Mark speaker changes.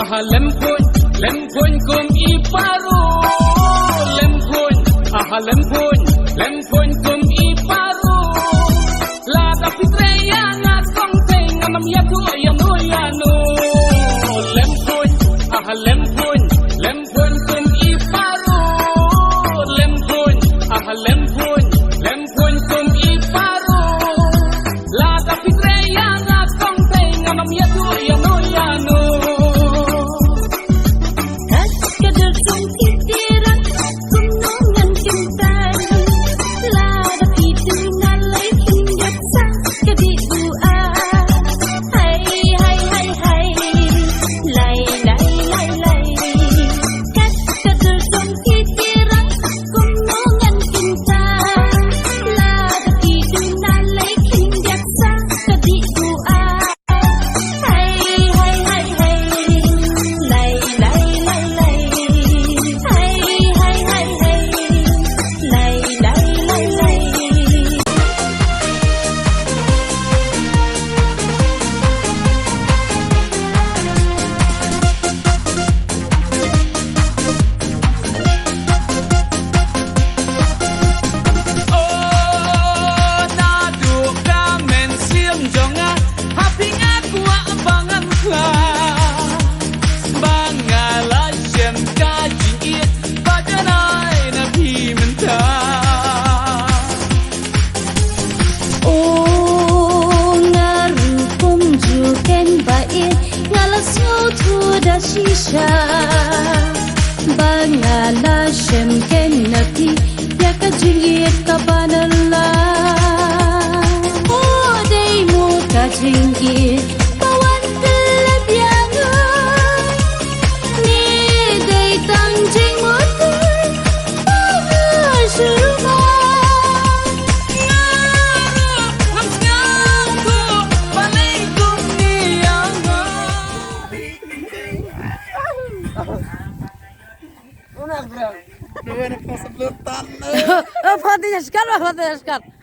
Speaker 1: lempun kum iparu lempun kum iparu la da pitreya ngatong teng anam ya tu ya no ya no lempun kum iparu lempun kum iparu la da pitreya ngatong teng anam ya tu ya no ya no
Speaker 2: Shisha bangala shem kenati ya ka jingit ka banala o dei mo ka jingit pawan telep yang ni dei tang jing mo shuma
Speaker 3: Una bro. No era para sebelum tan.
Speaker 2: Fatihnya sekali.